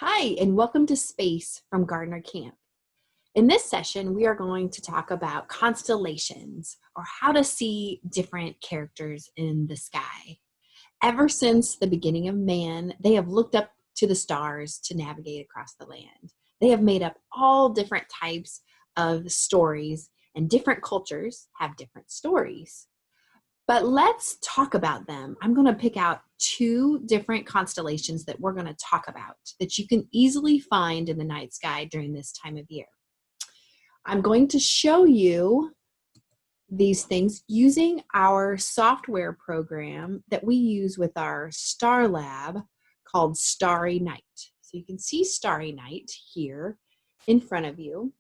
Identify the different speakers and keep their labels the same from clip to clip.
Speaker 1: Hi, and welcome to Space from Gardner Camp. In this session, we are going to talk about constellations, or how to see different characters in the sky. Ever since the beginning of man, they have looked up to the stars to navigate across the land. They have made up all different types of stories, and different cultures have different stories. But let's talk about them. I'm going to pick out two different constellations that we're going to talk about that you can easily find in the night sky during this time of year. I'm going to show you these things using our software program that we use with our Star Lab called Starry Night. So you can see Starry Night here in front of you.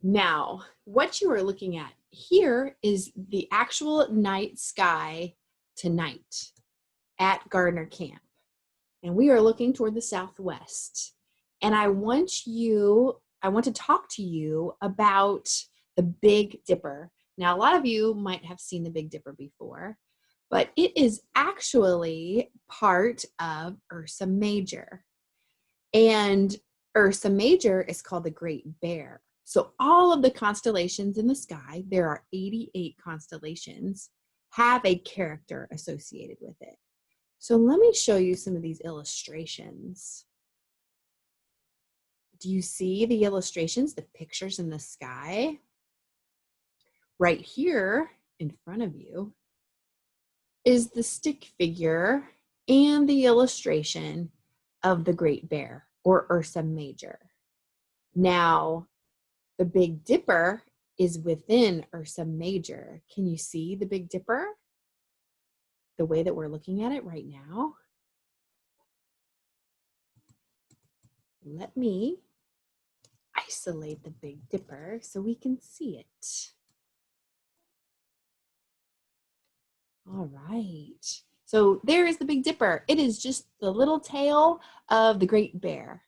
Speaker 1: Now, what you are looking at here is the actual night sky tonight at Gardner Camp. And we are looking toward the southwest. And I want to talk to you about the Big Dipper. Now, a lot of you might have seen the Big Dipper before, but it is actually part of Ursa Major. And Ursa Major is called the Great Bear. So all of the constellations in the sky, there are 88 constellations, have a character associated with it. So let me show you some of these illustrations. Do you see the illustrations, the pictures in the sky? Right here in front of you is the stick figure and the illustration of the Great Bear, or Ursa Major. Now, the Big Dipper is within Ursa Major. Can you see the Big Dipper? The way that we're looking at it right now? Let me isolate the Big Dipper so we can see it. All right. So there is the Big Dipper. It is just the little tail of the Great Bear.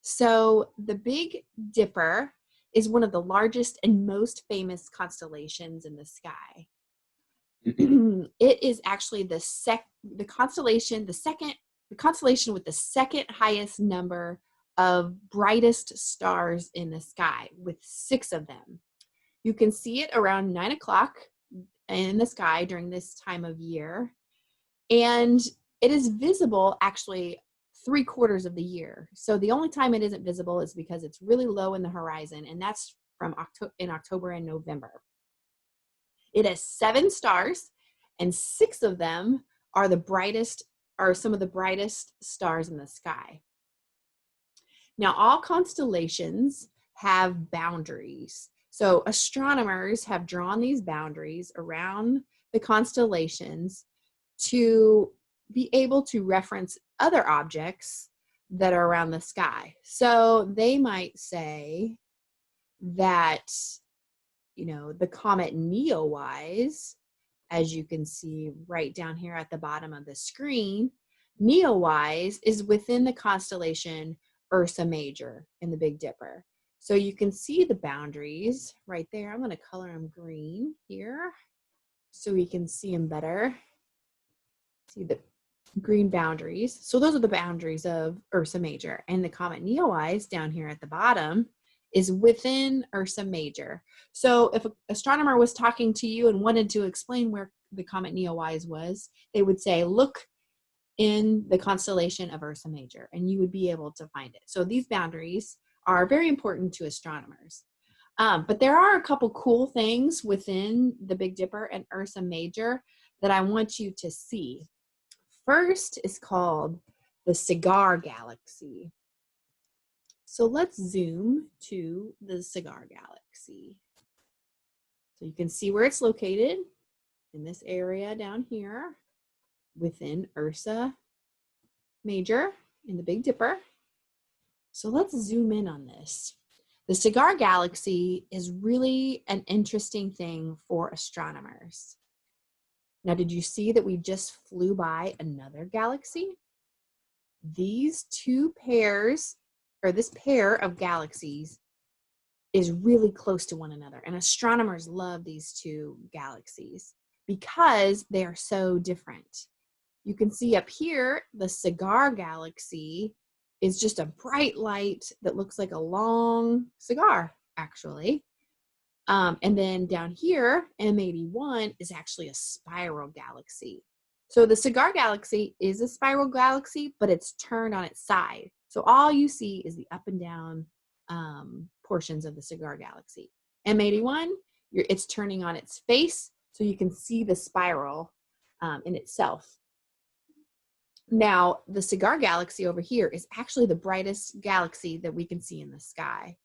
Speaker 1: So the Big Dipper is one of the largest and most famous constellations in the sky. It is actually the constellation with the second highest number of brightest stars in the sky, with 6 of them. You can see it around 9 o'clock in the sky during this time of year, and it is visible actually 3/4 of the year. So the only time it isn't visible is because it's really low in the horizon, and that's from October and November. It has 7 stars, and 6 of them are some of the brightest stars in the sky. Now, all constellations have boundaries. So astronomers have drawn these boundaries around the constellations to be able to reference other objects that are around the sky. So they might say that, the comet Neowise, as you can see right down here at the bottom of the screen, Neowise is within the constellation Ursa Major in the Big Dipper. So you can see the boundaries right there. I'm going to color them green here so we can see them better. See the green boundaries. So those are the boundaries of Ursa Major. And the comet Neowise down here at the bottom is within Ursa Major. So if an astronomer was talking to you and wanted to explain where the comet Neowise was, they would say, look in the constellation of Ursa Major, and you would be able to find it. So these boundaries are very important to astronomers. But there are a couple cool things within the Big Dipper and Ursa Major that I want you to see. First is called the Cigar Galaxy. So let's zoom to the Cigar Galaxy. So you can see where it's located in this area down here within Ursa Major in the Big Dipper. So let's zoom in on this. The Cigar Galaxy is really an interesting thing for astronomers. Now, did you see that we just flew by another galaxy? These two pairs, or this pair of galaxies, is really close to one another. And astronomers love these two galaxies because they are so different. You can see up here, the cigar galaxy is just a bright light that looks like a long cigar, actually. And then down here, M81 is actually a spiral galaxy. So the cigar galaxy is a spiral galaxy, but it's turned on its side. So all you see is the up and down portions of the cigar galaxy. M81, it's turning on its face, so you can see the spiral in itself. Now, the cigar galaxy over here is actually the brightest galaxy that we can see in the sky.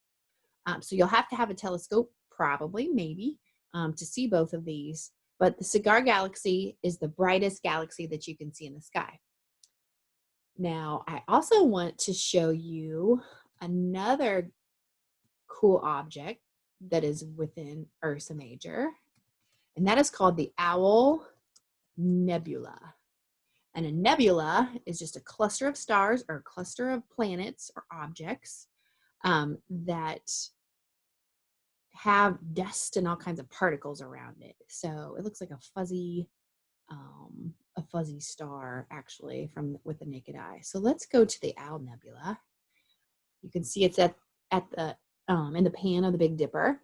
Speaker 1: So you'll have to have a telescope, probably, maybe, to see both of these. But the cigar galaxy is the brightest galaxy that you can see in the sky. Now, I also want to show you another cool object that is within Ursa Major, and that is called the Owl Nebula. And a nebula is just a cluster of stars or a cluster of planets or objects that have dust and all kinds of particles around it. So it looks like a fuzzy star, actually, with the naked eye. So let's go to the Owl Nebula. You can see it's at the in the pan of the Big Dipper.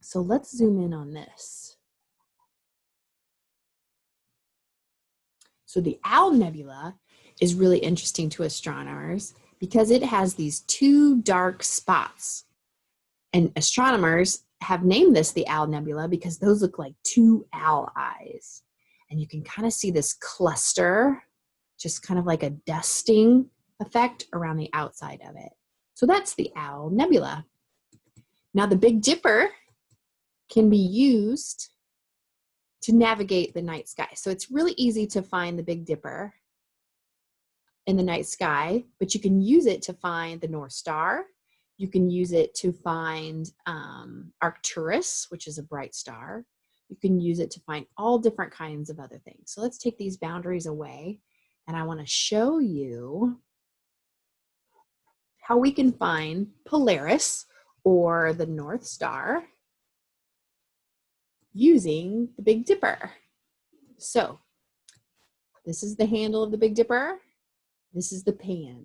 Speaker 1: So let's zoom in on this. So the Owl Nebula is really interesting to astronomers because it has these two dark spots. And astronomers have named this the Owl Nebula because those look like two owl eyes. And you can kind of see this cluster, just kind of like a dusting effect around the outside of it. So that's the Owl Nebula. Now the Big Dipper can be used to navigate the night sky. So it's really easy to find the Big Dipper in the night sky, but you can use it to find the North Star. You can use it to find Arcturus, which is a bright star. You can use it to find all different kinds of other things. So let's take these boundaries away, and I want to show you how we can find Polaris, or the North Star, using the Big Dipper. So this is the handle of the Big Dipper. This is the pan.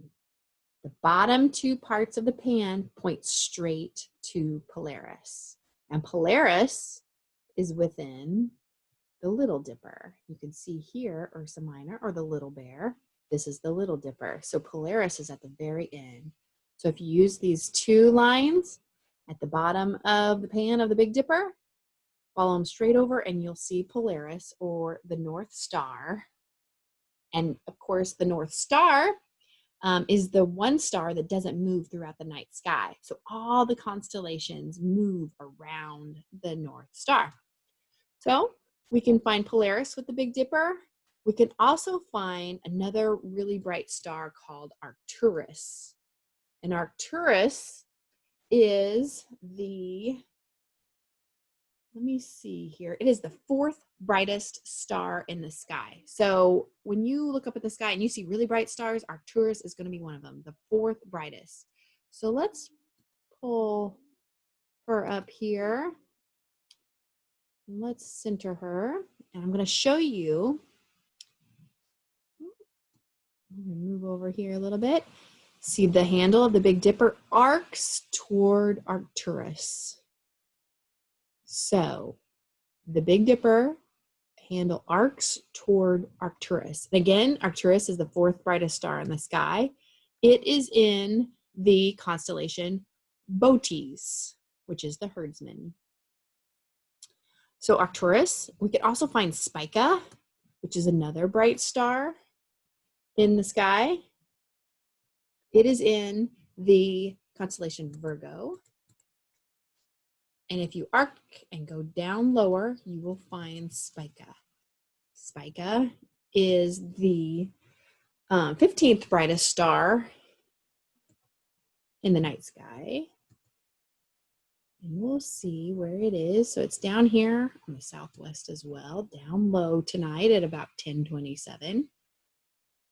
Speaker 1: The bottom two parts of the pan point straight to Polaris. And Polaris is within the Little Dipper. You can see here Ursa Minor, or the Little Bear. This is the Little Dipper. So Polaris is at the very end. So if you use these two lines at the bottom of the pan of the Big Dipper, follow them straight over and you'll see Polaris, or the North Star. And of course, the North Star is the one star that doesn't move throughout the night sky. So all the constellations move around the North Star. So we can find Polaris with the Big Dipper. We can also find another really bright star called Arcturus. And Arcturus is let me see here. It is the fourth brightest star in the sky. So when you look up at the sky and you see really bright stars, Arcturus is going to be one of them, the fourth brightest. So let's pull her up here. Let's center her. And I'm going to show you. I'm going to move over here a little bit. See, the handle of the Big Dipper arcs toward Arcturus. So the Big Dipper handle arcs toward Arcturus. And again, Arcturus is the fourth brightest star in the sky. It is in the constellation Bootes, which is the herdsman. So Arcturus, we could also find Spica, which is another bright star in the sky. It is in the constellation Virgo. And if you arc and go down lower, you will find Spica. Spica is the 15th brightest star in the night sky. And we'll see where it is. So it's down here on the southwest as well, down low tonight at about 10:27.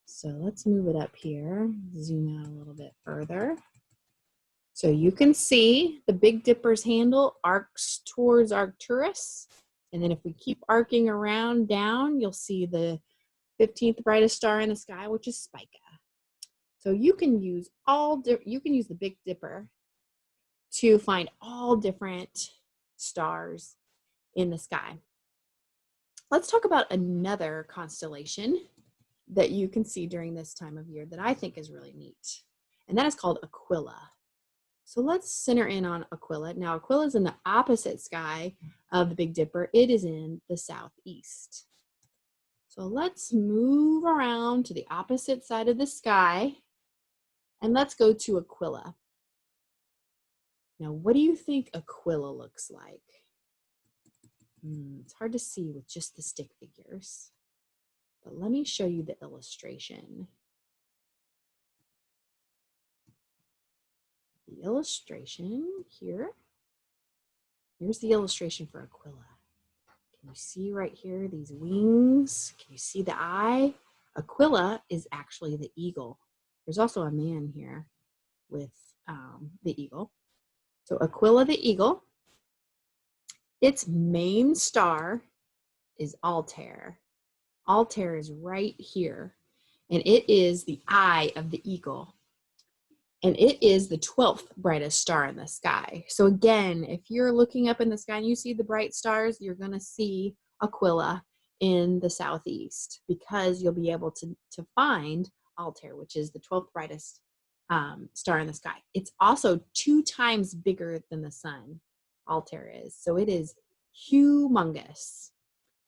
Speaker 1: So let's move it up here, zoom out a little bit further. So you can see the Big Dipper's handle arcs towards Arcturus, And then if we keep arcing around down, you'll see the 15th brightest star in the sky, which is Spica. So you can use the Big Dipper to find all different stars in the sky. Let's talk about another constellation that you can see during this time of year that I think is really neat, and that is called Aquila. So let's center in on Aquila. Now, Aquila is in the opposite sky of the Big Dipper. It is in the southeast. So let's move around to the opposite side of the sky, and let's go to Aquila. Now, what do you think Aquila looks like? It's hard to see with just the stick figures, but let me show you the illustration. The illustration here. Here's the illustration for Aquila. Can you see right here these wings? Can you see the eye? Aquila is actually the eagle. There's also a man here with the eagle. So Aquila the eagle, its main star is Altair. Altair is right here, and it is the eye of the eagle. And it is the 12th brightest star in the sky. So again, if you're looking up in the sky and you see the bright stars, you're going to see Aquila in the southeast, because you'll be able to find Altair, which is the 12th brightest star in the sky. It's also 2 times bigger than the sun, Altair is. So it is humongous.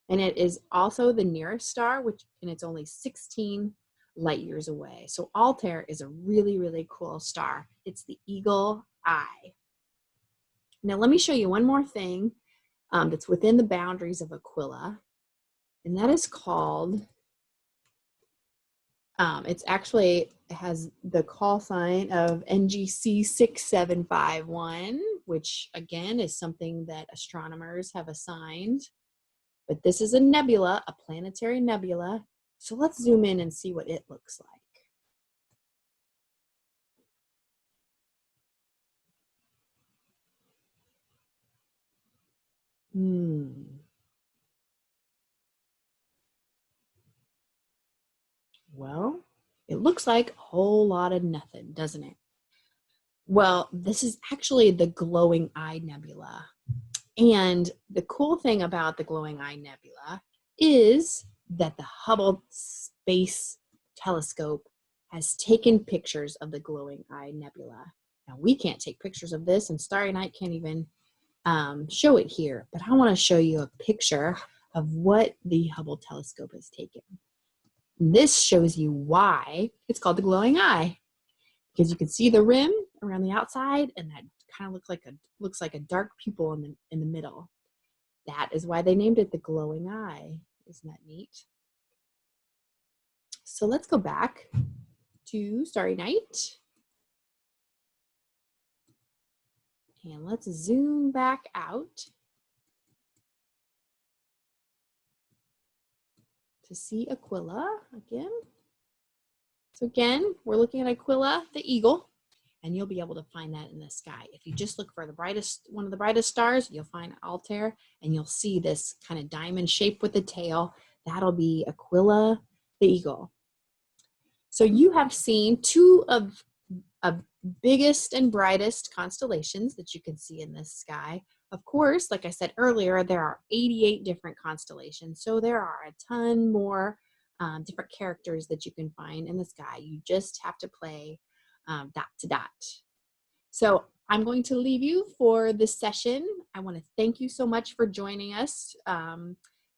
Speaker 1: And it is also the nearest star, and it's only 16 light years away. So Altair is a really, really cool star. It's the eagle eye. Now let me show you one more thing that's within the boundaries of Aquila, and that is called, it has the call sign of NGC 6751, which again is something that astronomers have assigned. But this is a nebula, a planetary nebula. So let's zoom in and see what it looks like. Well, it looks like a whole lot of nothing, doesn't it? Well, this is actually the glowing eye nebula. And the cool thing about the glowing eye nebula is that the Hubble Space Telescope has taken pictures of the glowing eye nebula. Now, we can't take pictures of this, and Starry and I can't even show it here, but I want to show you a picture of what the Hubble telescope has taken. And this shows you why it's called the glowing eye, because you can see the rim around the outside, and that kind of looks like a dark pupil in the middle. That is why they named it the glowing eye. Isn't that neat? So let's go back to Starry Night. And let's zoom back out to see Aquila again. So again, we're looking at Aquila, the eagle, and you'll be able to find that in the sky. If you just look for one of the brightest stars, you'll find Altair, and you'll see this kind of diamond shape with the tail. That'll be Aquila, the eagle. So you have seen 2 of biggest and brightest constellations that you can see in this sky. Of course, like I said earlier, there are 88 different constellations. So there are a ton more different characters that you can find in the sky. You just have to play dot to dot. So I'm going to leave you for this session. I want to thank you so much for joining us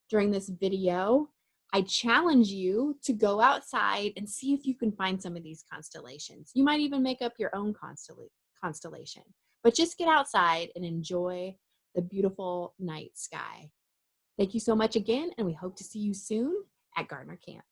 Speaker 1: during this video. I challenge you to go outside and see if you can find some of these constellations. You might even make up your own constellation, but just get outside and enjoy the beautiful night sky. Thank you so much again, and we hope to see you soon at Gardner Camp.